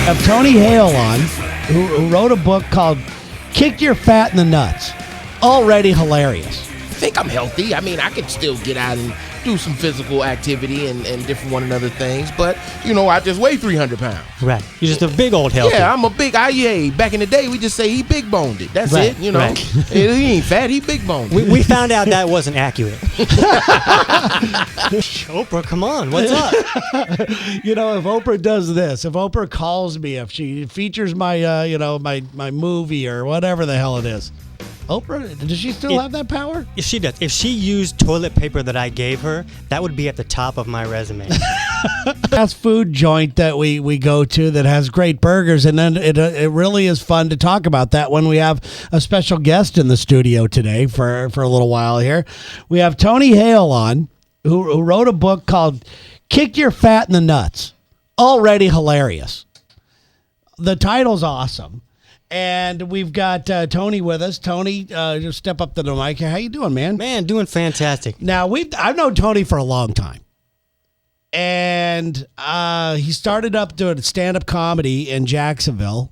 Have Tony Hale on, who wrote a book called Kick Your Fat in the Nuts. Already hilarious. I think I'm healthy. I mean, I could still get out and do some physical activity and different one another things, but, I just weigh 300 pounds. Right. You're just a big old healthy. Yeah, I'm a big, back in the day, we just say he big boned it. That's right, it, Right. He ain't fat, he big boned it. We found out that wasn't accurate. Oprah, come on, what's up? If Oprah does this, if Oprah calls me, if she features my, my movie or whatever the hell it is, Oprah, does she still have that power? She does. If she used toilet paper that I gave her, that would be at the top of my resume. Fast food joint that we go to that has great burgers, and then it really is fun to talk about that when we have a special guest in the studio today for a little while here. We have Tony Hale on, who wrote a book called Kick Your Fat in the Nuts. Already hilarious. The title's awesome. And we've got Tony with us. Tony, just step up to the mic. How you doing, man? Man, doing fantastic. Now, I've known Tony for a long time. And he started up doing stand-up comedy in Jacksonville.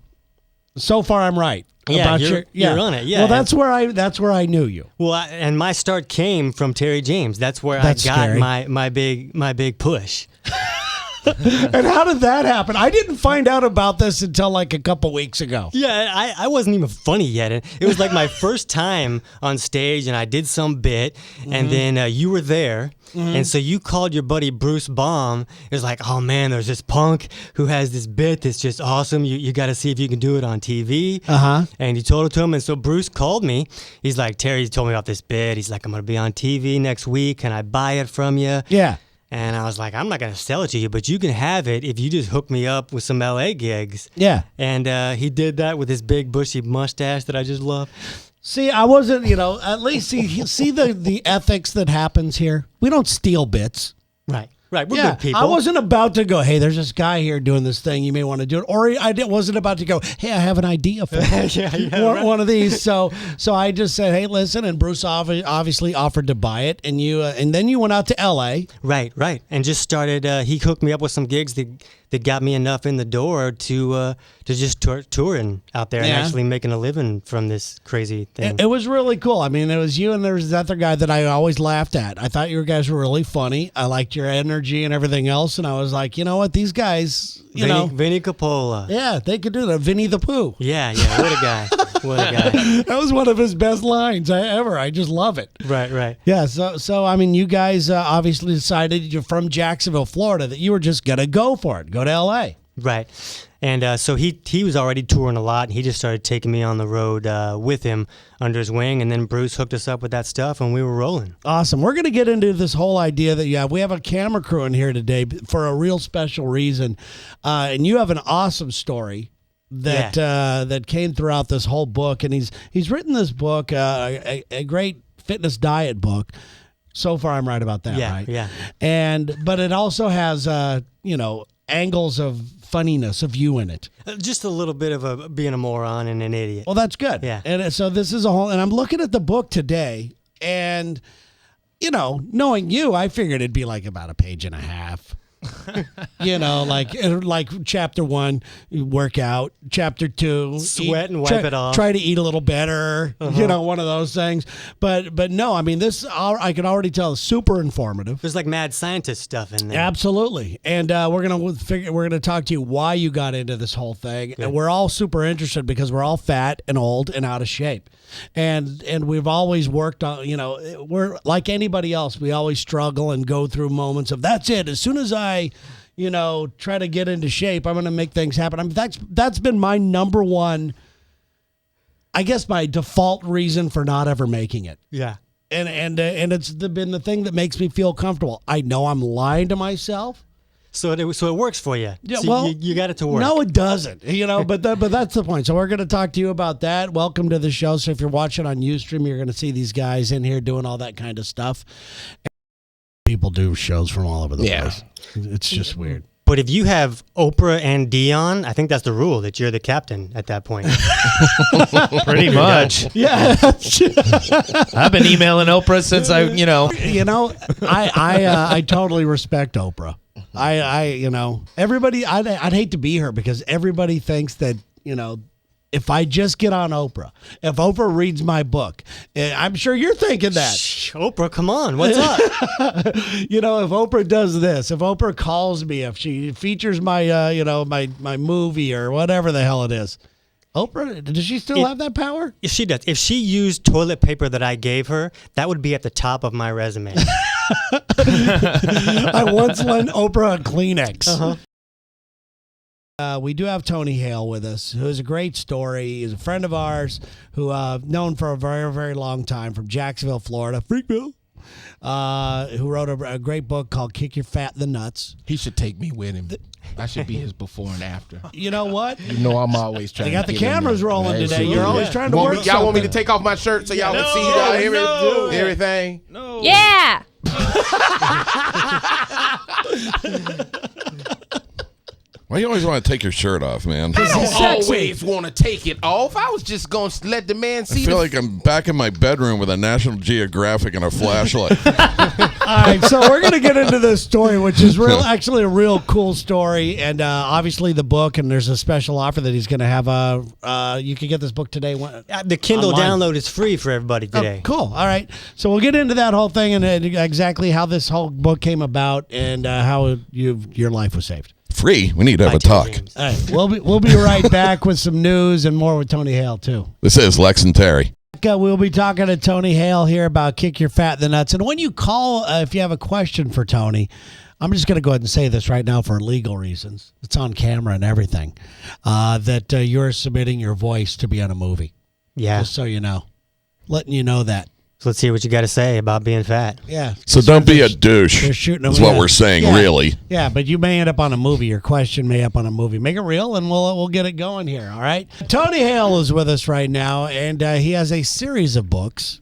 So far, I'm right. Yeah, you're on it. Yeah. Well, that's where I knew you. Well, and my start came from Terry James. That's where I got scary. my big push. And how did that happen? I didn't find out about this until like a couple weeks ago. Yeah, I wasn't even funny yet. It was like my first time on stage, and I did some bit, and then you were there, and so you called your buddy Bruce Baum. It was like, oh man, there's this punk who has this bit that's just awesome. You got to see if you can do it on TV. And you told it to him, and so Bruce called me. He's like, Terry told me about this bit. He's like, I'm going to be on TV next week. Can I buy it from you? Yeah. And I was like, I'm not going to sell it to you, but you can have it if you just hook me up with some LA gigs. Yeah. And he did that with his big bushy mustache that I just love. See, I wasn't, at least see the ethics that happens here. We don't steal bits. Right. We're good people. I wasn't about to go, hey, there's this guy here doing this thing. You may want to do it. Or wasn't about to go, hey, I have an idea for one of these. So I just said, hey, listen. And Bruce obviously offered to buy it. And and then you went out to L.A. Right. And just started, he hooked me up with some gigs that got me enough in the door to just touring out there and actually making a living from this crazy thing. It was really cool. I mean, it was you and there was this other guy that I always laughed at. I thought you guys were really funny. I liked your energy and everything else. And I was like, you know what? These guys, Vinny Coppola. Yeah, they could do that. Vinny the Pooh. Yeah. What a guy. That was one of his best lines ever. I just love it. Right. Yeah, so I mean, you guys obviously decided you're from Jacksonville, Florida, that you were just going to go for it. Go to L.A. Right. And so he was already touring a lot, and he just started taking me on the road with him under his wing, and then Bruce hooked us up with that stuff, and we were rolling. Awesome. We're going to get into this whole idea that we have a camera crew in here today for a real special reason, and you have an awesome story that came throughout this whole book, and he's written this book, a great fitness diet book. So far, I'm right about that, right? Yeah. But it also has angles of funniness of you in it. Just a little bit of being a moron and an idiot. Well, that's good. Yeah. And so this is and I'm looking at the book today, and knowing you, I figured it'd be like about a page and a half. like chapter 1, work out. Chapter 2, sweat and wipe it off. Try to eat a little better. One of those things. But no, I mean this. I can already tell is super informative. There's like mad scientist stuff in there. Absolutely, and we're gonna talk to you why you got into this whole thing, and we're all super interested because we're all fat and old and out of shape, and we've always worked on. We're like anybody else. We always struggle and go through moments of that's it. As soon as I try to get into shape, I'm going to make things happen. I mean, that's been my number one, I guess, my default reason for not ever making it. Yeah. And it's been the thing that makes me feel comfortable. I know I'm lying to myself. So it works for you. Yeah, so well, you got it to work. No, it doesn't. But that's the point. So we're going to talk to you about that. Welcome to the show. So if you're watching on Ustream, you're going to see these guys in here doing all that kind of stuff. People do shows from all over the place. It's just weird. But if you have Oprah and Dion, I think that's the rule, that you're the captain at that point. Pretty much. Yeah. I've been emailing Oprah since I. I totally respect Oprah. everybody. I'd hate to be her because everybody thinks that if I just get on Oprah, if Oprah reads my book, I'm sure you're thinking that. Shh, Oprah, come on, what's up? If Oprah does this, if Oprah calls me, if she features my, my movie or whatever the hell it is, Oprah, does she still have that power? If she does. If she used toilet paper that I gave her, that would be at the top of my resume. I once lent Oprah a Kleenex. Uh-huh. We do have Tony Hale with us, who is a great story. He's a friend of ours who I've known for a very, very long time from Jacksonville, Florida. Freakville. Who wrote a great book called Kick Your Fat in the Nuts. He should take me with him. I should be his before and after. You know what? I'm always trying They got to the get cameras rolling today. You're always trying to work Y'all want me to something. take off my shirt so y'all can see everything? No. Yeah. Why you always want to take your shirt off, man? I don't sexy. always want to take it off. I was just going to let the man I see feel like I'm back in my bedroom with a National Geographic and a flashlight. All right, so we're going to get into this story, which is actually a real cool story, and obviously the book, and there's a special offer that he's going to have. You can get this book today. The Kindle Online. download is free for everybody today. Oh, cool. All right. So we'll get into that whole thing and exactly how this whole book came about and how your life was saved. Free. We need to have a talk. James. All right. We'll be right back with some news and more with Tony Hale, too. This is Lex and Terry. We'll be talking to Tony Hale here about Kick Your Fat in the Nuts. And when you call, if you have a question for Tony, I'm just going to go ahead and say this right now for legal reasons. It's on camera and everything, that you're submitting your voice to be on a movie. Yeah. Just so you know. Letting you know that. So let's hear what you got to say about being fat. Yeah. So don't be a douche. They're shooting That's them, what yeah. we're saying, Yeah. really. Yeah, but you may end up on a movie. Your question may end up on a movie. Make it real, and we'll get it going here, all right? Tony Hale is with us right now, and he has a series of books.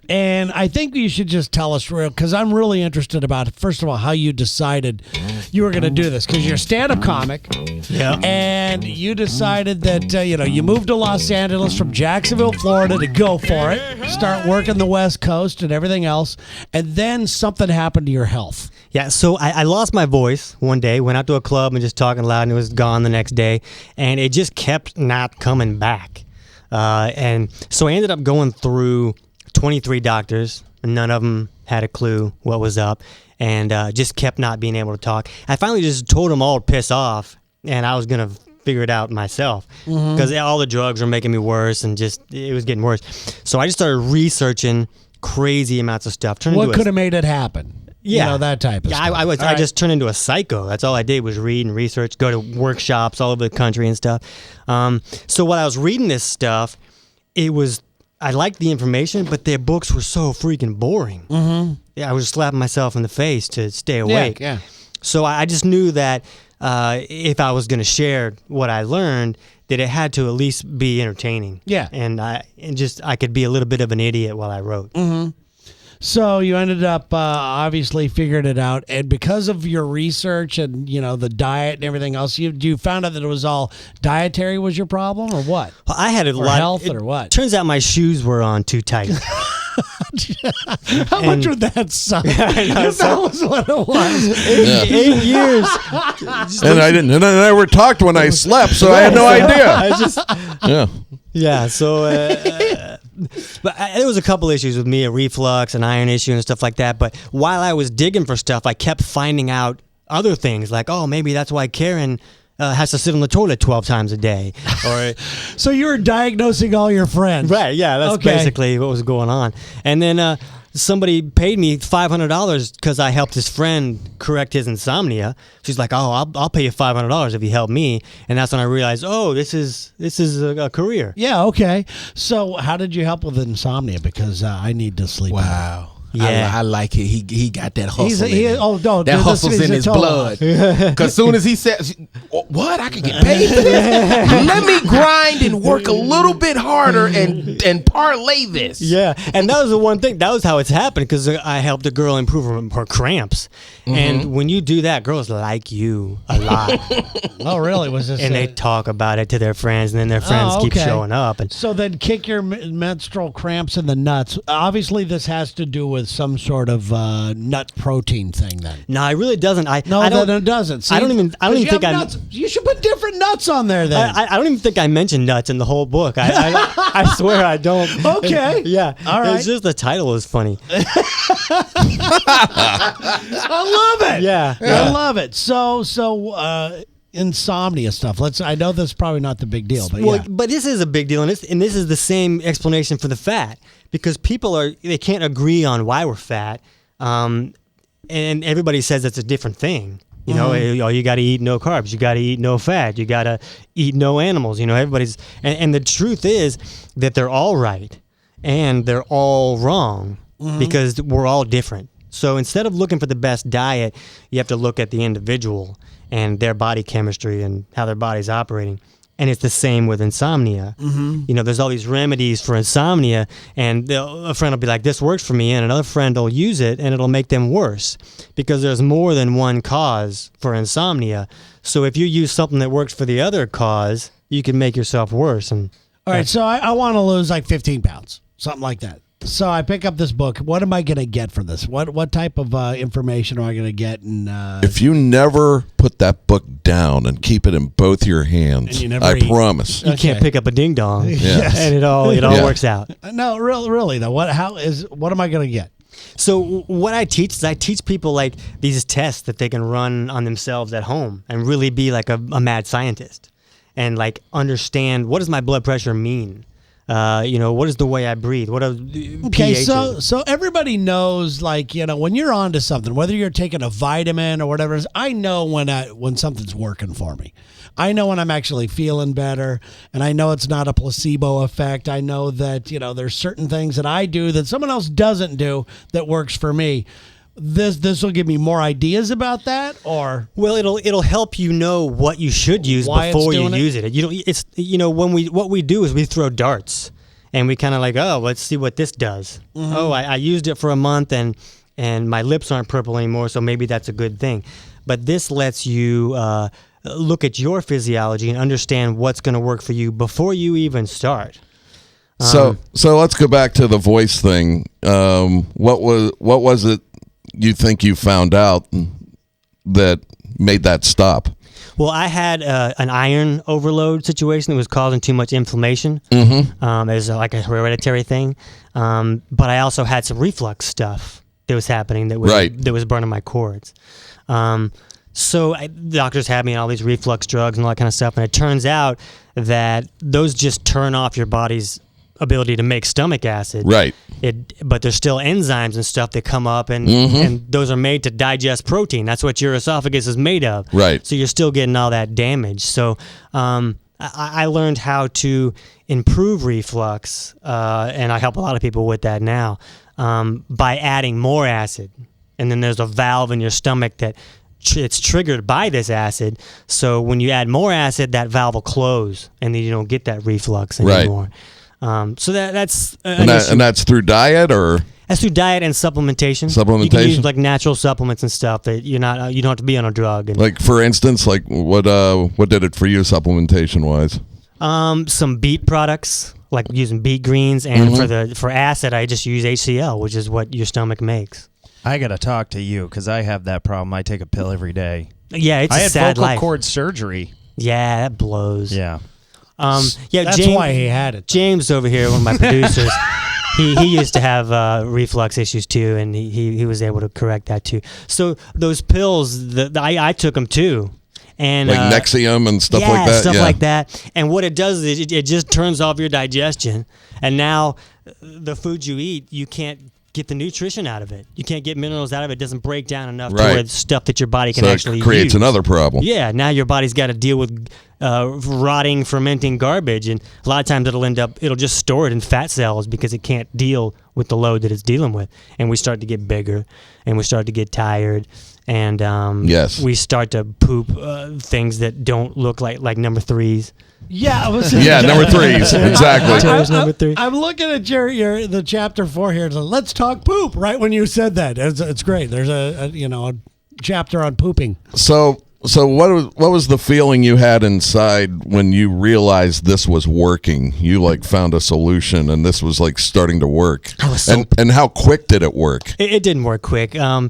And I think you should just tell us real, because I'm really interested about, first of all, how you decided you were going to do this. Because you're a stand-up comic, Yeah. and you decided that, you moved to Los Angeles from Jacksonville, Florida to go for it, start working the West Coast and everything else, and then something happened to your health. Yeah, so I lost my voice one day, went out to a club and just talking loud, and it was gone the next day, and it just kept not coming back. And so I ended up going through 23 doctors. None of them had a clue what was up, and just kept not being able to talk. I finally just told them all to piss off, and I was going to figure it out myself because all the drugs were making me worse, and just it was getting worse. So I just started researching crazy amounts of stuff. What could have made it happen? Yeah, that type of yeah, stuff. I just turned into a psycho. That's all I did was read and research, go to workshops all over the country and stuff. So while I was reading this stuff, I liked the information, but their books were so freaking boring. Mm-hmm. Yeah, I was slapping myself in the face to stay awake. Yeah. So I just knew that if I was going to share what I learned, that it had to at least be entertaining. Yeah. And I could be a little bit of an idiot while I wrote. Mm-hmm. So you ended up obviously figuring it out, and because of your research and the diet and everything else, you found out that it was all dietary was your problem, or what? Well, I had a Or lot health or what? Turns out my shoes were on too tight. How much would that suck? If that was what it was. 8 years. And I didn't. And I never talked when I slept, so I had no idea. I just Yeah. Yeah, so but there was a couple issues with me, a reflux, an iron issue, and stuff like that. But while I was digging for stuff, I kept finding out other things, like, oh, maybe that's why Karen has to sit on the toilet 12 times a day. Or So you were diagnosing all your friends, right, yeah, that's Okay. basically what was going on. And then somebody paid me $500 because I helped his friend correct his insomnia. She's like, "Oh, I'll pay you $500 if you help me." And that's when I realized, oh, this is a career. Yeah, okay. So how did you help with insomnia? Because I need to sleep. Wow. Yeah. I like it. He got that hustle. He's in him. no, That hustle's in his blood. Because soon as he says, "What? I can get paid for this? Let me grind and work a little bit harder and parlay this." Yeah, and that was the one thing. That was how it's happened because I helped a girl improve her cramps. And when you do that, girls like you a lot. Oh, really? Was this? And they talk about it to their friends, and then their friends keep okay. showing up. And So then kick your menstrual cramps in the nuts. Obviously, this has to do with with some sort of nut protein thing then. No, it really doesn't. I No, don't. it doesn't. See, I don't even think I. You should put different nuts on there then. I don't even think I mentioned nuts in the whole book. I swear I don't. Okay. Yeah. All right. It's just the title is funny. I love it. Yeah. I love it. So insomnia stuff. I know that's probably not the big deal, but yeah. But this is a big deal, and this is the same explanation for the fat, because they can't agree on why we're fat, and everybody says it's a different thing. You know, you got to eat no carbs, you got to eat no fat, you got to eat no animals. You know, everybody's and the truth is that they're all right and they're all wrong because we're all different. So instead of looking for the best diet, you have to look at the individual and their body chemistry and how their body's operating. And it's the same with insomnia. You know, there's all these remedies for insomnia, and a friend will be like, this works for me, and another friend will use it, and it'll make them worse, because there's more than one cause for insomnia. So if you use something that works for the other cause, you can make yourself worse. And all right, so I want to lose like 15 pounds, something like that. So I pick up this book. What am I going to get for this? What type of information am I going to get? And if you never put that book down and keep it in both your hands, And you never I eat. promise. you can't pick up a ding dong, Yes. and it all Yeah. works out. no, really though. What am I going to get? So what I teach is I teach people like these tests that they can run on themselves at home and really be like a mad scientist and like understand, what does my blood pressure mean? You know, what is the way I breathe? What are Okay, pHs? so everybody knows, like, you know, when you're onto something, whether you're taking a vitamin or whatever it is, I know when something's working for me. I know when I'm actually feeling better, and I know it's not a placebo effect. I know that, you know, there's certain things that I do that someone else doesn't do that works for me. This will give me more ideas about that, or Well, it'll help you know what you should use Why it's before you doing it? use it. You know, it's what we do is we throw darts, and we kind of like, oh, let's see what this does. Oh, I used it for a month, and my lips aren't purple anymore, so maybe that's a good thing. But this lets you look at your physiology and understand what's going to work for you before you even start. So let's go back to the voice thing. What was it you think you found out that made that stop? Well, I had an iron overload situation that was causing too much inflammation. As like a hereditary thing. But I also had some reflux stuff that was happening that was burning my cords. So doctors had me on all these reflux drugs and all that kind of stuff. And it turns out that those just turn off your body's ability to make stomach acid. Right. But there's still enzymes and stuff that come up, and those are made to digest protein. That's what your esophagus is made of. Right. So you're still getting all that damage. So I learned how to improve reflux, and I help a lot of people with that now, by adding more acid. And then there's a valve in your stomach that it's triggered by this acid. So when you add more acid, that valve will close, and then you don't get that reflux anymore. So that's And that's through diet, or that's through diet and supplementation. Supplementation? You can use like natural supplements and stuff that you don't have to be on a drug. And like, for instance, like what did it for you supplementation wise? some beet products, like using beet greens, and for acid, I just use HCl, which is what your stomach makes. I gotta talk to you because I have that problem. I take a pill every day. Yeah, it's I a had sad vocal life. cord surgery. Yeah, that blows. Yeah. Yeah, that's James, why he had it. James over here, one of my producers, he used to have reflux issues too, and he was able to correct that too. So those pills, I took them too. And Like Nexium and stuff like that? Stuff like that. And what it does is it just turns off your digestion. And now the food you eat, you can't get the nutrition out of it. You can't get minerals out of it. It doesn't break down enough to where stuff that your body can actually it creates use. another problem. Yeah, now your body's got to deal with rotting, fermenting garbage, and a lot of times it'll just store it in fat cells because it can't deal with the load that it's dealing with, and we start to get bigger, and we start to get tired, and we start to poop things that don't look like number threes. Yeah, number threes, exactly. Terry's number 3. I'm looking at the chapter 4 here. It's like, let's talk poop. Right when you said that, it's great. There's a chapter on pooping. So So what was the feeling you had inside when you realized this was working? You like found a solution and this was like starting to work. I was so and how quick did it work? It didn't work quick, and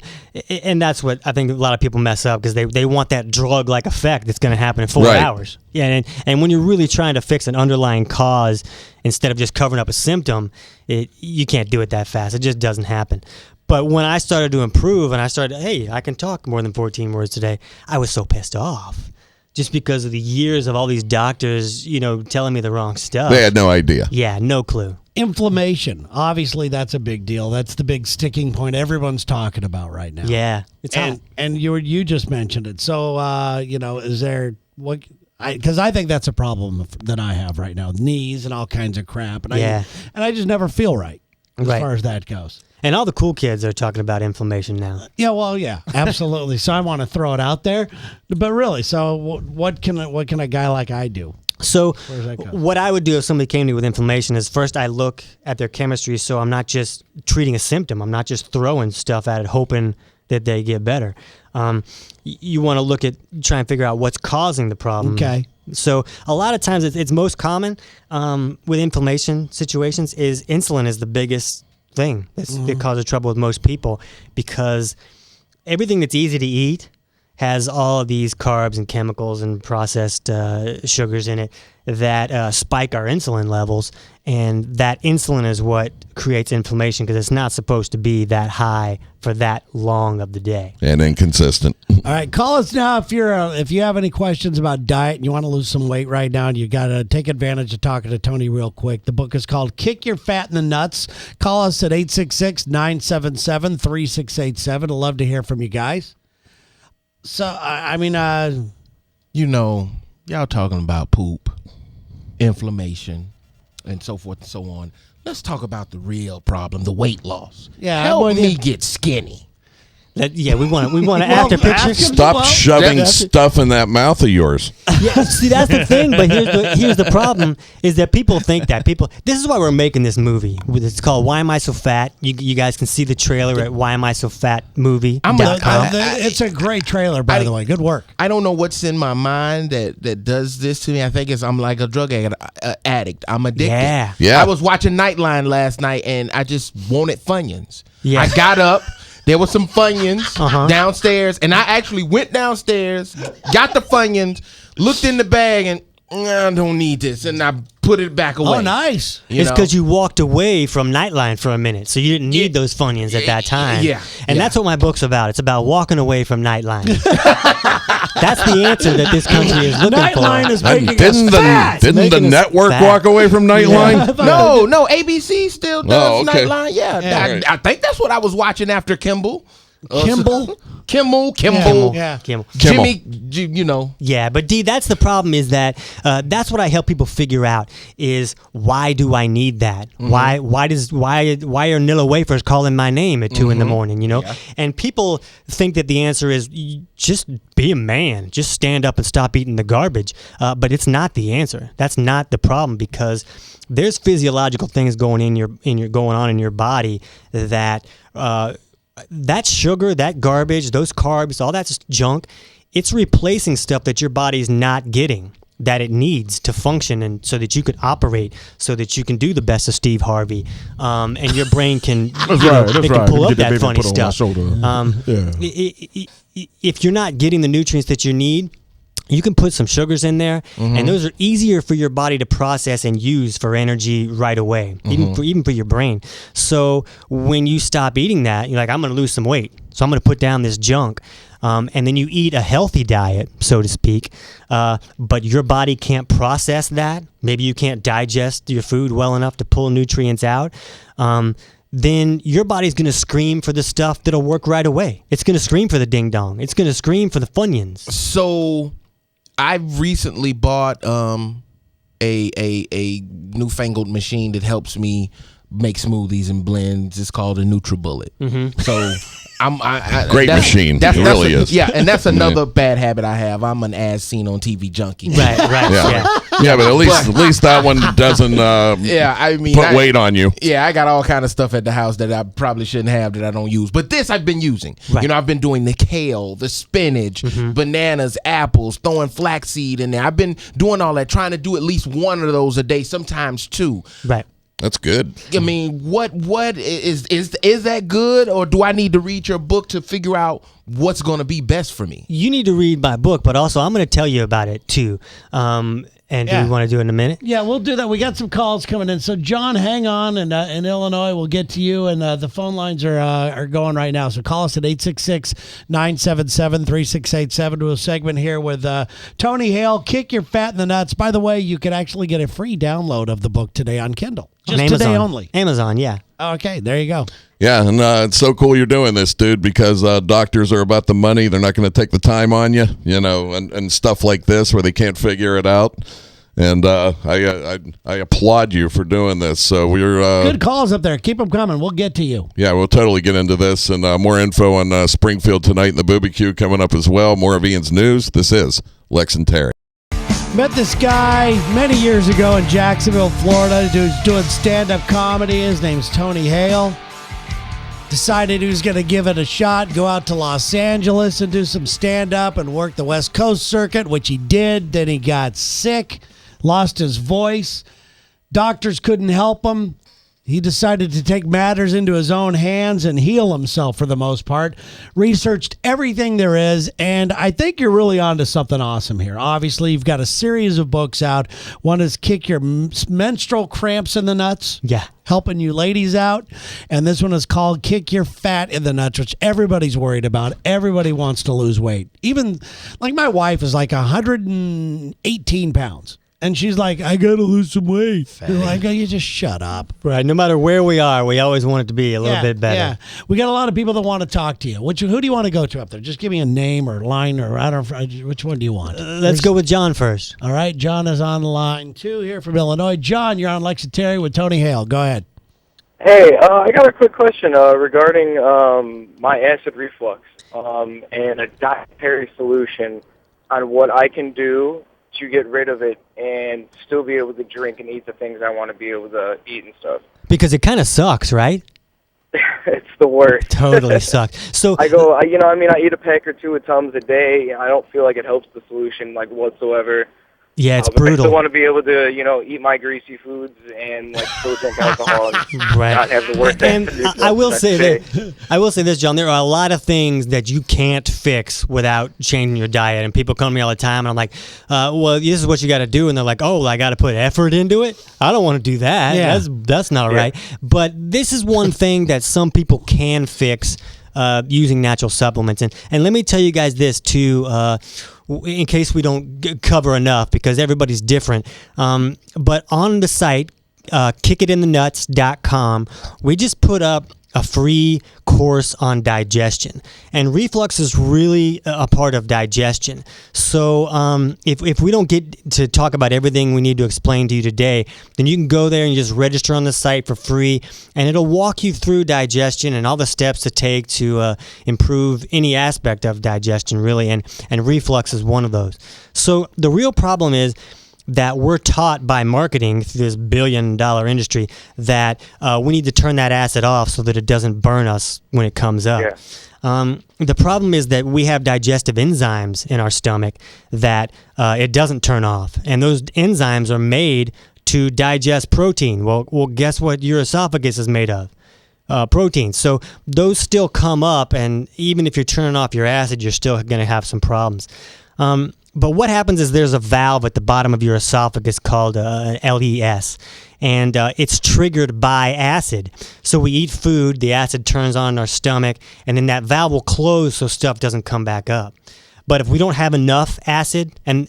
that's what I think a lot of people mess up because they want that drug-like effect that's going to happen in 4 Right. hours. Yeah, and when you're really trying to fix an underlying cause instead of just covering up a symptom, you can't do it that fast. It just doesn't happen. But when I started to improve and I started, hey, I can talk more than 14 words today, I was so pissed off just because of the years of all these doctors, telling me the wrong stuff. They had no idea. Yeah, no clue. Inflammation. Obviously, that's a big deal. That's the big sticking point everyone's talking about right now. Yeah, it's hot. And you just mentioned it. So, is there what? Because I think that's a problem that I have right now. Knees and all kinds of crap. And I just never feel right as far as that goes. And all the cool kids are talking about inflammation now. Yeah, well, yeah, absolutely. So I want to throw it out there, but really, so what can a guy like I do? So Where does that go? what I would do if somebody came to me with inflammation is first I look at their chemistry, so I'm not just treating a symptom. I'm not just throwing stuff at it hoping that they get better. You want to try and figure out what's causing the problem. Okay. So a lot of times it's most common with inflammation situations is insulin is the biggest thing that causes trouble with most people because everything that's easy to eat has all of these carbs and chemicals and processed sugars in it that spike our insulin levels, and that insulin is what creates inflammation because it's not supposed to be that high for that long of the day. And inconsistent. All right, call us now if you have any questions about diet and you want to lose some weight right now. And you got to take advantage of talking to Tony real quick. The book is called "Kick Your Fat in the Nuts." Call us at 866-977-3687. I'd love to hear from you guys. So Y'all talking about poop, inflammation, and so forth and so on. Let's talk about the real problem, the weight loss. Yeah, help me get skinny. We want to after picture. Stop shoving stuff in that mouth of yours. Yeah, see, that's the thing. But here's the problem: is that people think that This is why we're making this movie. It's called "Why Am I So Fat?" You guys can see the trailer at whyamisofatmovie.com. It's a great trailer, by the way. Good work. I don't know what's in my mind that does this to me. I think I'm like a drug addict. I'm addicted. Yeah. I was watching Nightline last night, and I just wanted Funyuns. Yeah. I got up. There was some Funyuns downstairs, and I actually went downstairs, got the Funyuns, looked in the bag, and I don't need this, and I put it back away. Oh, nice. It's because you walked away from Nightline for a minute, so you didn't need those Funyuns at that time. Yeah. And that's what my book's about. It's about walking away from Nightline. That's the answer that this country is looking Nightline for. is making Didn't us fat. the Making us network fat. walk away from Nightline? No, ABC still does okay. Nightline. Yeah. I think that's what I was watching after Kimball. Kimball? Kimmel. Yeah. Kimmel. Jimmy, Yeah, but D, that's the problem is that that's what I help people figure out is why do I need that? Why are Nilla wafers calling my name at 2 in the morning, Yeah. And people think that the answer is just be a man, just stand up and stop eating the garbage. But it's not the answer. That's not the problem because there's physiological things going on in your body that that sugar, that garbage, those carbs, all that junk, it's replacing stuff that your body's not getting that it needs to function and so that you can operate, so that you can do the best of Steve Harvey, and your brain can can pull up that funny stuff. If you're not getting the nutrients that you need, you can put some sugars in there, and those are easier for your body to process and use for energy right away, even for your brain. So when you stop eating that, you're like, I'm going to lose some weight, so I'm going to put down this junk. And then you eat a healthy diet, so to speak, but your body can't process that. Maybe you can't digest your food well enough to pull nutrients out. Then your body's going to scream for the stuff that'll work right away. It's going to scream for the ding dong. It's going to scream for the Funyuns. So I recently bought a newfangled machine that helps me make smoothies and blends. It's called a NutriBullet. So Great machine. It really is. Yeah, and that's another bad habit I have. I'm an as seen on TV junkie. Right. Yeah, but at least that one doesn't put weight on you. Yeah, I got all kind of stuff at the house that I probably shouldn't have that I don't use. But this I've been using. Right. I've been doing the kale, the spinach, bananas, apples, throwing flaxseed in there. I've been doing all that, trying to do at least one of those a day, sometimes two. Right. That's good. I mean, what is that good, or do I need to read your book to figure out what's going to be best for me? You need to read my book, but also I'm going to tell you about it too. And do we want to do it in a minute? Yeah, we'll do that. We got some calls coming in. So, John, hang on, and in Illinois, we'll get to you. And the phone lines are going right now. So call us at 866-977-3687 to a segment here with Tony Hale, Kick Your Fat in the Nuts. By the way, you could actually get a free download of the book today on Kindle. Just today only. Amazon, yeah. Okay, there you go. Yeah, and it's so cool you're doing this, dude, because doctors are about the money. They're not going to take the time on you, and stuff like this where they can't figure it out. And I applaud you for doing this. So we're good calls up there. Keep them coming. We'll get to you. Yeah, we'll totally get into this, and more info on Springfield tonight and the Booby Q coming up as well. More of Ian's news. This is Lex and Terry. Met this guy many years ago in Jacksonville, Florida, who's doing stand-up comedy. His name's Tony Hale. Decided he was going to give it a shot, go out to Los Angeles and do some stand-up and work the West Coast circuit, which he did. Then he got sick, lost his voice. Doctors couldn't help him. He decided to take matters into his own hands and heal himself for the most part. Researched everything there is, and I think you're really onto something awesome here. Obviously, you've got a series of books out. One is Kick Your Menstrual Cramps in the Nuts. Yeah. Helping you ladies out. And this one is called Kick Your Fat in the Nuts, which everybody's worried about. Everybody wants to lose weight. Even, like, my wife is like 118 pounds. And she's like, I got to lose some weight. You're like, oh, you just shut up. Right. No matter where we are, we always want it to be a little bit better. Yeah. We got a lot of people that want to talk to you. Who do you want to go to up there? Just give me a name or line, or I don't know. Which one do you want? Let's go with John first. All right. John is on line 2 here from Illinois. John, you're on Lex and Terry with Tony Hale. Go ahead. Hey, I got a quick question regarding my acid reflux and a dietary solution on what I can do to get rid of it and still be able to drink and eat the things I want to be able to eat and stuff. Because it kind of sucks, right? It's the worst. Totally sucks. So I eat a pack or two of Tums a day. I don't feel like it helps the solution whatsoever. yeah, it's But I brutal. still want to be able to, eat my greasy foods and still drink alcohol and Right. not have the worst. And acid reflux I will next say day. that I will say this, John. There are a lot of things that you can't fix without changing your diet. And people come to me all the time, and I'm like, "Well, this is what you got to do." And they're like, "Oh, I got to put effort into it. I don't want to do that. Yeah. That's not right." But this is one thing that some people can fix using natural supplements. And let me tell you guys this too. In case we don't cover enough, because everybody's different. But on the site, kickitinthenuts.com, we just put up a free course on digestion. And reflux is really a part of digestion. So if we don't get to talk about everything we need to explain to you today, then you can go there and just register on the site for free, and it'll walk you through digestion and all the steps to take to improve any aspect of digestion, really. And reflux is one of those. So the real problem is that we're taught by marketing through this billion-dollar industry that we need to turn that acid off so that it doesn't burn us when it comes up. Yeah. The problem is that we have digestive enzymes in our stomach that it doesn't turn off. And those enzymes are made to digest protein. Well, guess what your esophagus is made of? Protein. So those still come up, and even if you're turning off your acid, you're still going to have some problems. But what happens is there's a valve at the bottom of your esophagus called LES, and it's triggered by acid. So we eat food, the acid turns on in our stomach, and then that valve will close so stuff doesn't come back up. But if we don't have enough acid, and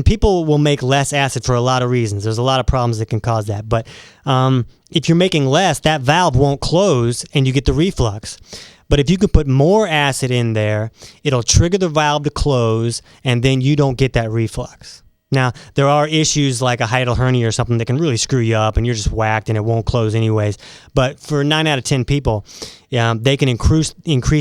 people will make less acid for a lot of reasons. There's a lot of problems that can cause that. But if you're making less, that valve won't close, and you get the reflux. But if you could put more acid in there, it'll trigger the valve to close, and then you don't get that reflux. Now, there are issues like a hiatal hernia or something that can really screw you up, and you're just whacked, and it won't close anyways. But for 9 out of 10 people, they can increase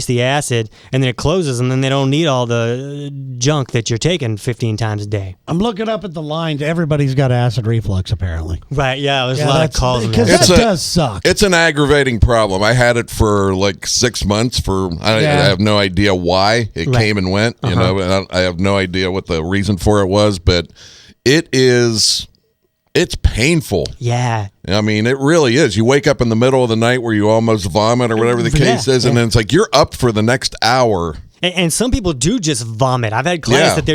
the acid, and then it closes, and then they don't need all the junk that you're taking 15 times a day. I'm looking up at the lines. Everybody's got acid reflux, apparently. Right, yeah, there's a lot of calls on because that. that does suck. It's an aggravating problem. I had it for like 6 months. I have no idea why it came and went. You know, and I have no idea what the reason for it was, but it's painful. Yeah. I mean, it really is. You wake up in the middle of the night where you almost vomit or whatever the case is, and then it's like you're up for the next hour. And some people do just vomit. I've had clients that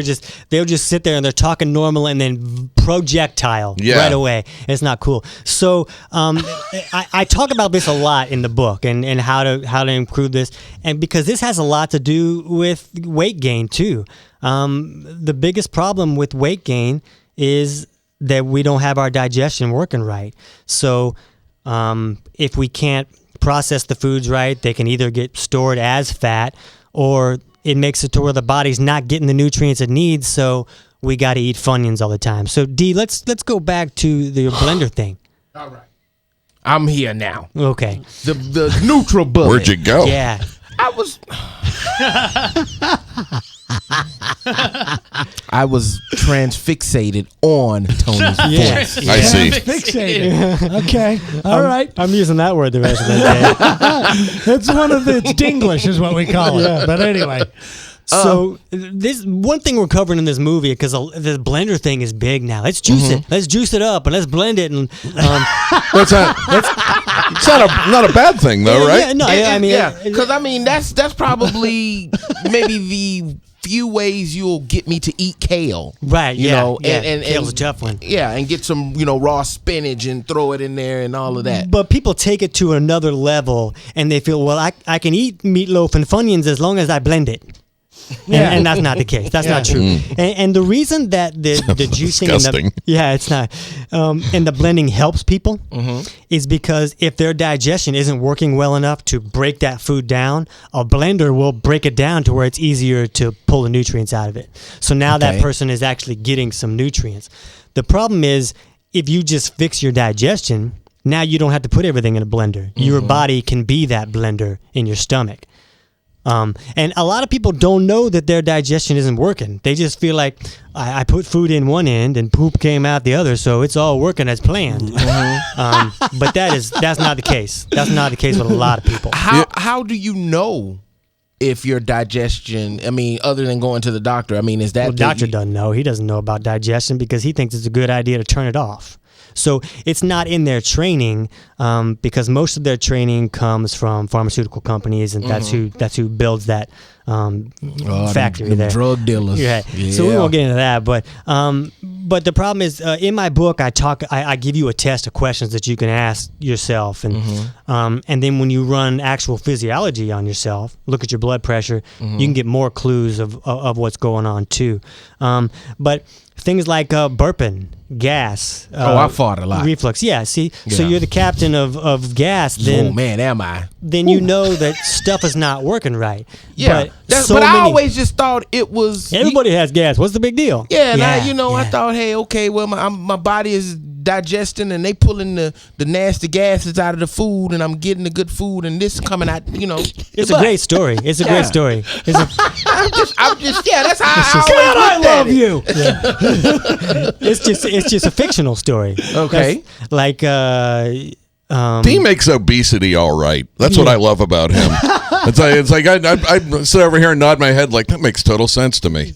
they'll just sit there and they're talking normal and then projectile right away. It's not cool. So I talk about this a lot in the book and how to improve this, and because this has a lot to do with weight gain too. The biggest problem with weight gain is that we don't have our digestion working right. So if we can't process the foods right, they can either get stored as fat, or it makes it to where the body's not getting the nutrients it needs, so we got to eat Funyuns all the time. So, D, let's go back to the blender thing. All right. I'm here now. Okay. The NutriBullet. Where'd you go? Yeah. I was transfixated on Tony's voice. I see. Fixated. Okay. All right. I'm using that word the rest of the day. It's it's Dinglish is what we call it. But anyway. So this one thing we're covering in this movie, because the blender thing is big now. Let's juice it. Let's juice it up and let's blend it. And It's not a bad thing though, right? Yeah, no, I mean, because that's probably maybe the few ways you'll get me to eat kale. Right. You know, and kale's a tough one. Yeah, and get some raw spinach and throw it in there and all of that. But people take it to another level and they feel, well, I can eat meatloaf and Funyuns as long as I blend it. And that's not the case. That's not true. And the reason that the juicing disgusting. It's not, and the blending helps people is because if their digestion isn't working well enough to break that food down, a blender will break it down to where it's easier to pull the nutrients out of it. So now that person is actually getting some nutrients. The problem is if you just fix your digestion, now you don't have to put everything in a blender. Your body can be that blender in your stomach. And a lot of people don't know that their digestion isn't working. They just feel like I put food in one end and poop came out the other, so it's all working as planned. But that's not the case. That's not the case with a lot of people. How do you know if your digestion? I mean, other than going to the doctor. I mean, is that the doctor doesn't know? He doesn't know about digestion because he thinks it's a good idea to turn it off. So it's not in their training because most of their training comes from pharmaceutical companies, and that's who builds that factory them there. Drug dealers. Yeah. So we won't get into that, but the problem is in my book I give you a test of questions that you can ask yourself, and then when you run actual physiology on yourself, look at your blood pressure, you can get more clues of what's going on too. But things like burping, gas. I fought a lot. Reflux. Yeah. See, so you're the captain of gas. Then, oh man, am I? Then you know that stuff is not working right. Yeah. But I always just thought it was. Everybody has gas. What's the big deal? Yeah. And I thought, hey, okay, well, my body is digesting and they pulling the nasty gases out of the food, and I'm getting the good food, and this coming out. It's a great story. It's a great story. I'm just that's how I love you. It's just a fictional story. Okay. That's like He makes obesity all right. That's what I love about him. It's like I sit over here and nod my head like that makes total sense to me.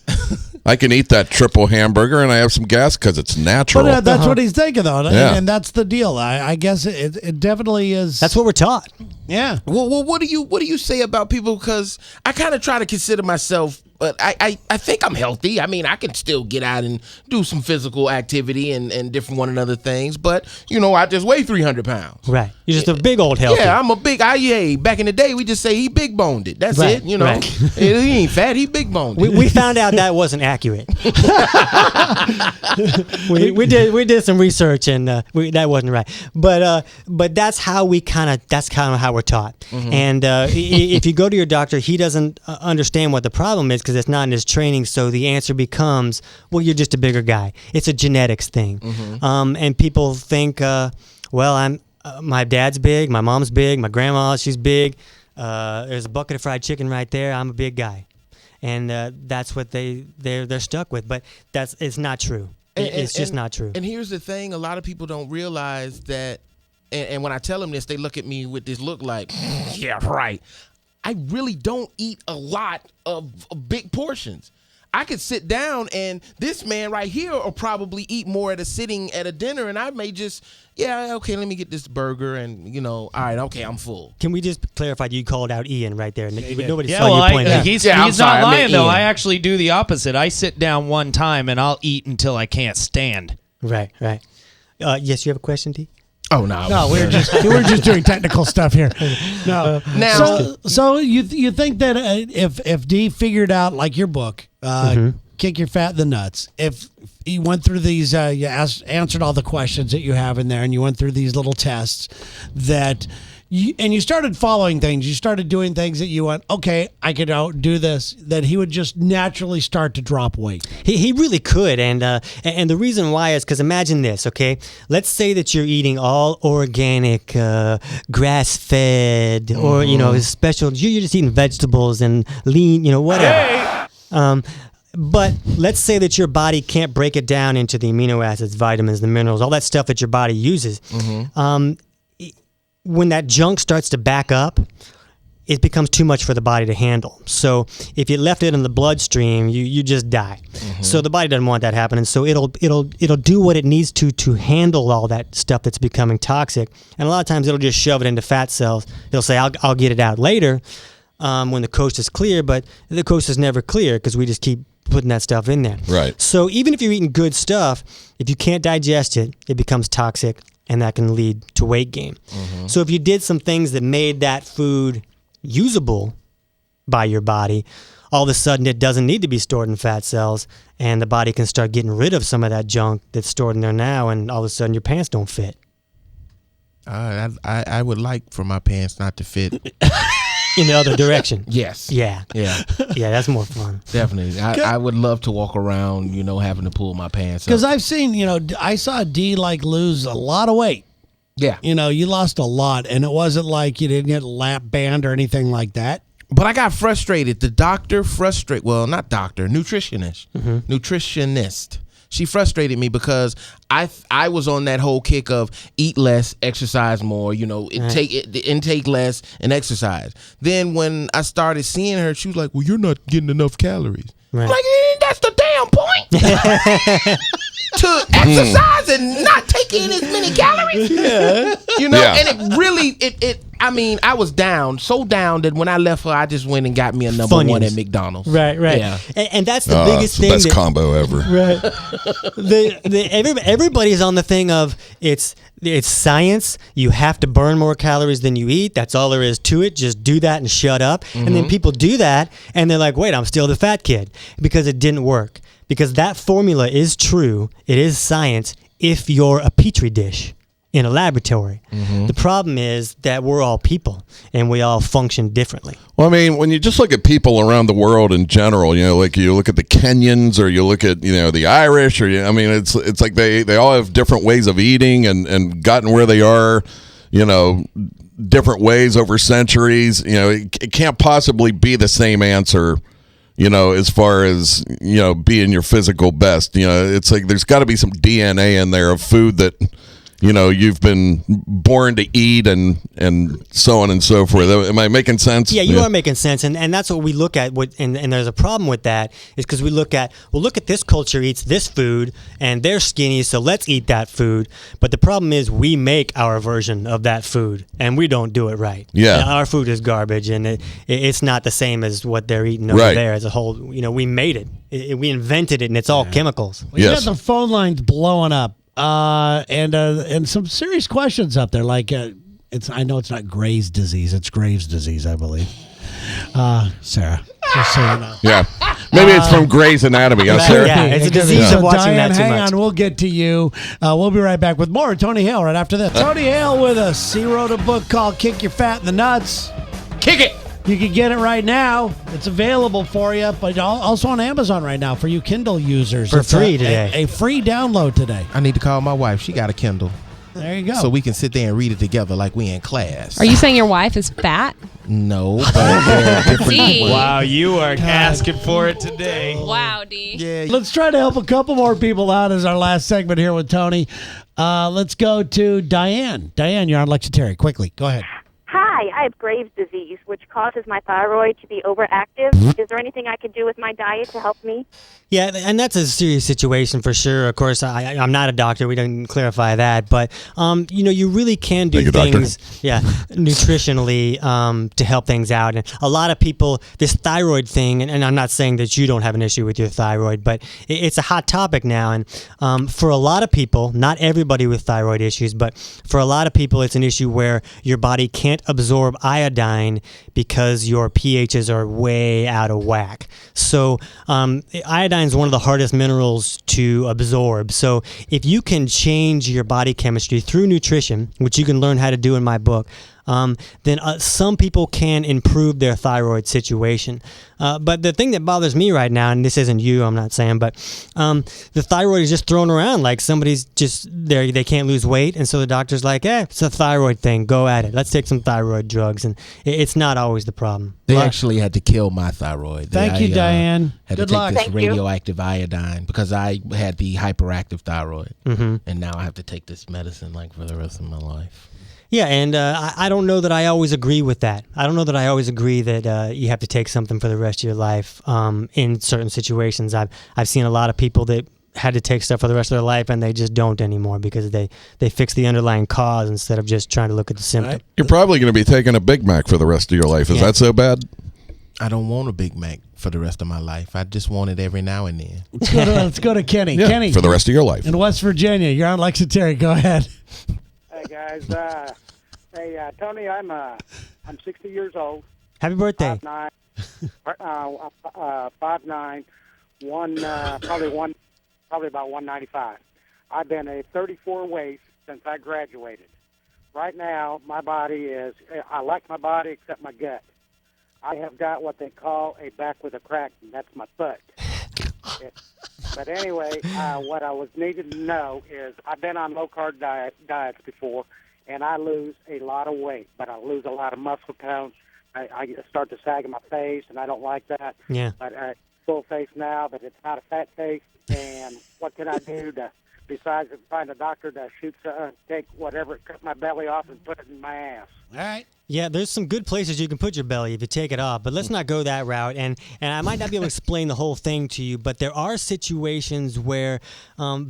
I can eat that triple hamburger and I have some gas because it's natural. But that's what he's thinking, though, Yeah. and that's the deal. I guess it definitely is. That's what we're taught. Yeah. Well, what do you say about people? Because I kind of try to consider myself, but I think I'm healthy. I mean, I can still get out and do some physical activity and different one another things. But I just weigh 300 pounds. Right. You're just a big old healthy. Yeah, I'm a big. Back in the day, we just say he big boned it. That's Right, it. right. He ain't fat. He big boned it. We found out that wasn't accurate. we did some research and that wasn't right. But that's how that's kind of how we're taught. And if you go to your doctor, he doesn't understand what the problem is because it's not in his training. So the answer becomes, well, you're just a bigger guy. It's a genetics thing. And people think, well, my dad's big, my mom's big, my grandma, she's big. There's a bucket of fried chicken right there. I'm a big guy, and that's what they're stuck with. But it's not true. It's just not true. And here's the thing: a lot of people don't realize that. And when I tell them this, they look at me with this look like, yeah, right. I really don't eat a lot of big portions. I could sit down, and this man right here will probably eat more at a dinner, and I may just, okay, let me get this burger, and, all right, okay, I'm full. Can we just clarify, you called out Ian right there. Nobody Yeah, saw well, you point out. he's I'm not sorry, I lying, meant though. Ian. I actually do the opposite. I sit down one time, and I'll eat until I can't stand. Right. Yes, you have a question, D? Oh, no. No, we're just doing technical stuff here. No. Now, So you think that if D figured out, like your book, Kick Your Fat in the Nuts, if you went through these, you answered all the questions that you have in there, and you went through these little tests, that you started following things, you started doing things that you went, okay, I could do this, that he would just naturally start to drop weight. He really could, and the reason why is because imagine this, okay? Let's say that you're eating all organic, grass-fed, or special. You're just eating vegetables and lean, whatever. But let's say that your body can't break it down into the amino acids, vitamins, the minerals, all that stuff that your body uses. When that junk starts to back up, it becomes too much for the body to handle. So if you left it in the bloodstream, you just die. So the body doesn't want that happening. So it'll do what it needs to handle all that stuff that's becoming toxic. And a lot of times it'll just shove it into fat cells. It'll say, I'll get it out later when the coast is clear, but the coast is never clear because we just keep putting that stuff in there. Right. So even if you're eating good stuff, if you can't digest it, it becomes toxic, and that can lead to weight gain. So if you did some things that made that food usable by your body, all of a sudden it doesn't need to be stored in fat cells, and the body can start getting rid of some of that junk that's stored in there now, and all of a sudden your pants don't fit. I would like for my pants not to fit. In the other direction. Yes. Yeah, that's more fun. Definitely. I would love to walk around, having to pull my pants up. Because I've seen, I saw D lose a lot of weight. Yeah. You lost a lot, and it wasn't like you didn't get lap band or anything like that. But I got frustrated. The doctor not doctor, nutritionist. She frustrated me because I was on that whole kick of eat less, exercise more, intake less and exercise. Then when I started seeing her, she was like, well, you're not getting enough calories. Right. I'm like, that's the damn point. To exercise and not take in as many calories. Yeah. And it really, I was so down that when I left her, I just went and got me a number one at McDonald's. Right. Yeah. And that's the biggest thing. Best combo ever. Right. Everybody's on the thing of it's science. You have to burn more calories than you eat. That's all there is to it. Just do that and shut up. And then people do that, and they're like, wait, I'm still the fat kid, because it didn't work. Because that formula is true. It is science if you're a petri dish in a laboratory. The problem is that we're all people, and we all function differently. Well, when you just look at people around the world in general, like you look at the Kenyans, or you look at the Irish, or it's like they all have different ways of eating and gotten where they are, different ways over centuries. It can't possibly be the same answer. As far as, being your physical best, it's like there's got to be some DNA in there of food that, you've been born to eat and so on and so forth. Am I making sense? Yeah, you are making sense. And that's what we look at. And there's a problem with that is because we look at this culture eats this food and they're skinny, so let's eat that food. But the problem is we make our version of that food and we don't do it right. Yeah. And our food is garbage, and it's not the same as what they're eating over there as a whole. We made it. We invented it, and it's all chemicals. Well, you got the phone lines blowing up. And some serious questions up there, like I know it's not Graves' disease, it's Graves' disease, I believe. Sarah, just so you know. Yeah, maybe it's from Grey's Anatomy. Sarah? Yeah, it's a disease of watching Diane, that too hang much. on, we'll get to you. We'll be right back with more Tony Hale right after this. Tony Hale with us. He wrote a book called Kick Your Fat in the Nuts. Kick it. You can get it right now. It's available for you, but also on Amazon right now for you Kindle users. For it's free today. A free download today. I need to call my wife. She got a Kindle. There you go. So we can sit there and read it together like we in class. Are you saying your wife is fat? No, but there are different D. ways. Wow, you are asking for it today. Wow, D. Yeah. Let's try to help a couple more people out as our last segment here with Tony. Let's go to Diane. Diane, you're on Lex and Terry. Quickly, go ahead. Hi, I have Graves' disease, which causes my thyroid to be overactive. Is there anything I could do with my diet to help me? Yeah, and that's a serious situation for sure. Of course, I'm not a doctor. We didn't clarify that, but you really can do things, nutritionally to help things out. And a lot of people, this thyroid thing, and I'm not saying that you don't have an issue with your thyroid, but it's a hot topic now. And for a lot of people, not everybody with thyroid issues, but for a lot of people, it's an issue where your body can't absorb iodine because your pHs are way out of whack. So iodine is one of the hardest minerals to absorb. So if you can change your body chemistry through nutrition, which you can learn how to do in my book, then some people can improve their thyroid situation. But the thing that bothers me right now, and this isn't you, I'm not saying, but the thyroid is just thrown around like somebody's just there. They can't lose weight, and so the doctor's like, it's a thyroid thing. Go at it. Let's take some thyroid drugs, and it's not always the problem. They actually had to kill my thyroid. Thank you, Diane. Had Good to take luck. this Thank you. radioactive iodine because I had the hyperactive thyroid, Mm-hmm. and now I have to take this medicine like for the rest of my life. Yeah, and I don't know that I always agree with that. I don't know that I always agree that you have to take something for the rest of your life in certain situations. I've seen a lot of people that had to take stuff for the rest of their life, and they just don't anymore because they fix the underlying cause instead of just trying to look at the symptom. You're probably going to be taking a Big Mac for the rest of your life. Is that so bad? I don't want a Big Mac for the rest of my life. I just want it every now and then. Let's go to Kenny. Yeah, Kenny, for the rest of your life. in West Virginia. You're on Lex and Terry. Go ahead. Hey guys, Tony, I'm 60 years old. Happy birthday. 5'9", 5'9", probably about 195. I've been a 34 weight since I graduated. Right now, my body is, I like my body except my gut. I have got what they call a back with a crack, and that's my butt. But anyway, what I was needed to know is I've been on low-carb diets before, and I lose a lot of weight, but I lose a lot of muscle tone. I start to sag in my face, and I don't like that. Yeah. But full face now, but it's not a fat face. And what can I do besides find a doctor to take whatever, cut my belly off and put it in my ass? All right. Yeah, there's some good places you can put your belly if you take it off, but let's not go that route. And I might not be able to explain the whole thing to you, but there are situations where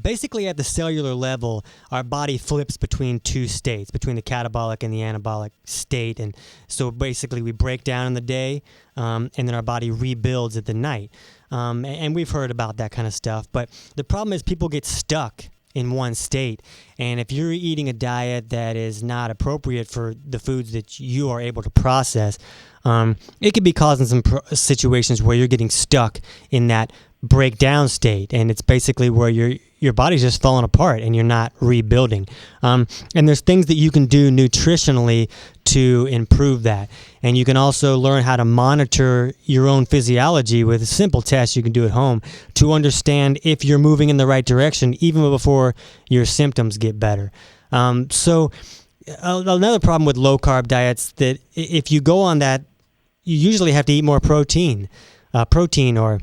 basically at the cellular level, our body flips between two states, between the catabolic and the anabolic state. And so basically we break down in the day, and then our body rebuilds at the night. And we've heard about that kind of stuff. But the problem is people get stuck in one state. And if you're eating a diet that is not appropriate for the foods that you are able to process, it could be causing some situations where you're getting stuck in that breakdown state. And it's basically where your body's just falling apart and you're not rebuilding. And there's things that you can do nutritionally to improve that. And you can also learn how to monitor your own physiology with a simple test you can do at home to understand if you're moving in the right direction even before your symptoms get better. So another problem with low-carb diets that if you go on that, you usually have to eat more protein or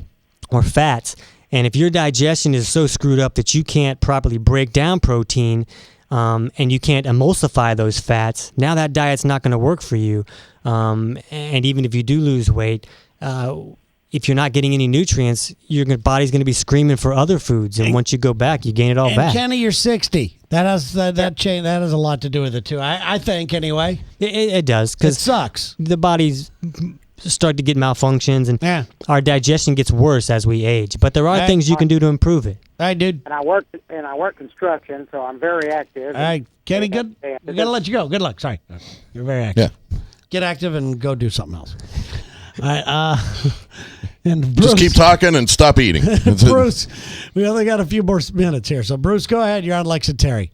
fats. And if your digestion is so screwed up that you can't properly break down protein and you can't emulsify those fats, now that diet's not going to work for you. And even if you do lose weight, if you're not getting any nutrients, your body's going to be screaming for other foods. And once you go back, you gain it all back. Kenny, you're 60. That has that has a lot to do with it too. I think anyway. It does, It because sucks. the body's start to get malfunctions, and our digestion gets worse as we age. But there are things you can do to improve it. All right, dude. And I work construction, so I'm very active. All right, Kenny, good. We got to let you go. Good luck. Sorry. You're very active. Yeah. Get active and go do something else. All right. And Bruce, Just keep talking and stop eating. Bruce, we only got a few more minutes here. So, Bruce, go ahead. You're on Lex and Terry.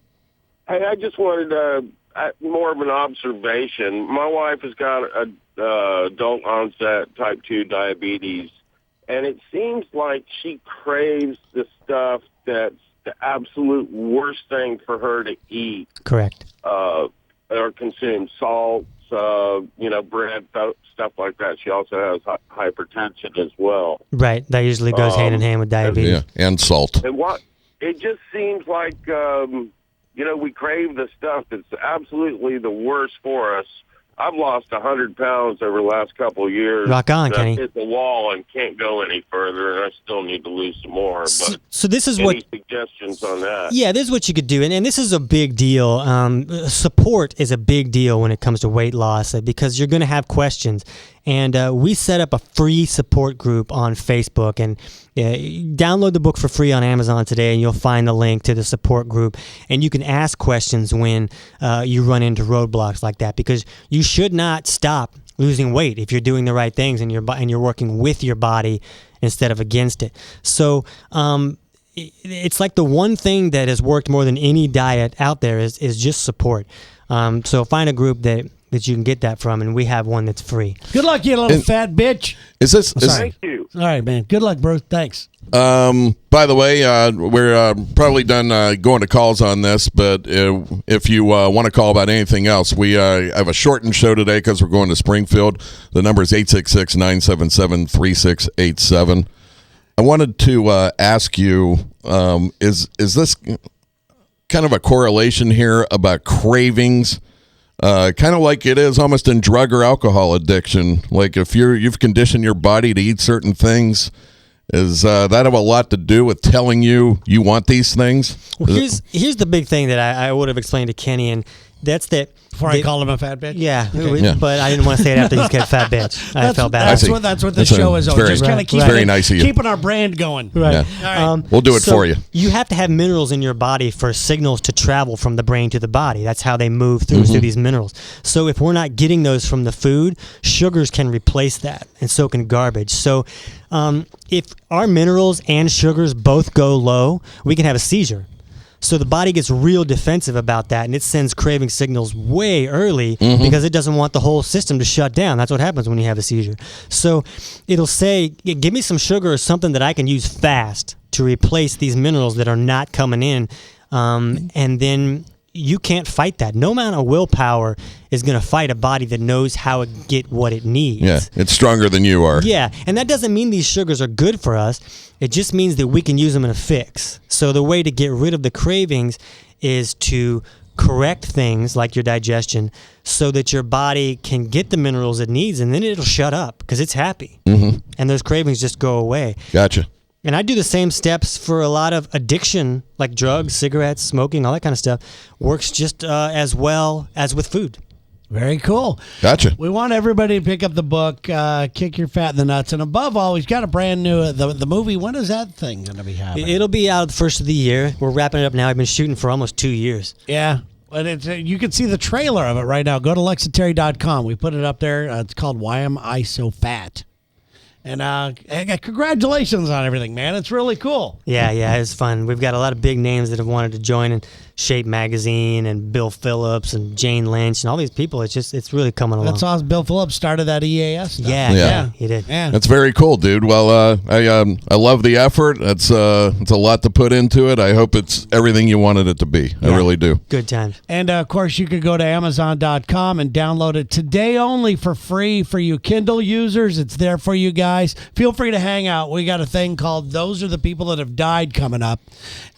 Hey, I just wanted more of an observation. My wife has got adult onset type 2 diabetes, and it seems like she craves the stuff that's the absolute worst thing for her to eat. Correct. Or consume salts, bread, stuff like that. She also has hypertension as well. Right. That usually goes hand in hand with diabetes. Yeah, and salt. And it just seems like, we crave the stuff that's absolutely the worst for us. I've lost 100 pounds over the last couple of years. Rock on, Kenny. I've hit the wall and can't go any further, and I still need to lose some more. But So this is any suggestions on that? Yeah, this is what you could do, and this is a big deal. Support is a big deal when it comes to weight loss because you're going to have questions. And we set up a free support group on Facebook, and download the book for free on Amazon today, and you'll find the link to the support group. And you can ask questions when you run into roadblocks like that, because you should not stop losing weight if you're doing the right things and you're working with your body instead of against it. So it's like the one thing that has worked more than any diet out there is just support. So find a group that you can get that from, and we have one that's free. Good luck, you little fat bitch. Is this? Thank you. All right, man. Good luck, Bruce. Thanks. By the way, we're probably done going to calls on this, but if you want to call about anything else, we have a shortened show today because we're going to Springfield. The number is 866-977-3687. I wanted to ask you, is this kind of a correlation here about cravings? Kind of like it is almost in drug or alcohol addiction. Like if you've conditioned your body to eat certain things, is that have a lot to do with telling you want these things? Well, here's the big thing that I would have explained to Kenny, and that's that. Before I called him a fat bitch? Yeah, but I didn't want to say it after you said fat bitch. I felt bad. That's what the show is. Just kind of keeping our brand going. Right. Yeah. All right. We'll do it for you. You have to have minerals in your body for signals to travel from the brain to the body. That's how they move through these minerals. So if we're not getting those from the food, sugars can replace that, and so can garbage. So if our minerals and sugars both go low, we can have a seizure. So the body gets real defensive about that, and it sends craving signals way early because it doesn't want the whole system to shut down. That's what happens when you have a seizure. So it'll say, give me some sugar or something that I can use fast to replace these minerals that are not coming in, and then you can't fight that. No amount of willpower is going to fight a body that knows how to get what it needs. Yeah, it's stronger than you are. Yeah, and that doesn't mean these sugars are good for us. It just means that we can use them in a fix. So the way to get rid of the cravings is to correct things like your digestion so that your body can get the minerals it needs, and then it'll shut up because it's happy. And those cravings just go away. Gotcha. And I do the same steps for a lot of addiction, like drugs, cigarettes, smoking, all that kind of stuff. Works just as well as with food. Very cool. Gotcha. We want everybody to pick up the book, Kick Your Fat in the Nuts. And above all, we've got a brand new, the movie. When is that thing going to be happening? It'll be out the first of the year. We're wrapping it up now. I've been shooting for almost 2 years. Yeah. But it's, you can see the trailer of it right now. Go to lexandterry.com. We put it up there. It's called Why Am I So Fat? And congratulations on everything, man. It's really cool. Yeah, it's fun. We've got a lot of big names that have wanted to join in Shape Magazine and Bill Phillips and Jane Lynch and all these people. It's really coming along. That's awesome. Bill Phillips started that EAS stuff. Yeah, he did. Yeah. That's very cool, dude. Well, I love the effort. It's a lot to put into it. I hope it's everything you wanted it to be. I really do. Good times. And, of course, you could go to Amazon.com and download it today only for free for you Kindle users. It's there for you guys. Feel free to hang out. We got a thing called Those Are the People That Have Died coming up.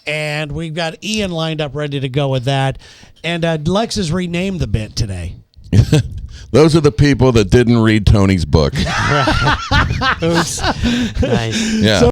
And we've got Ian lined up ready to go with that. And Lex has renamed the bit today. Those are the people that didn't read Tony's book. Oops. Nice. Yeah.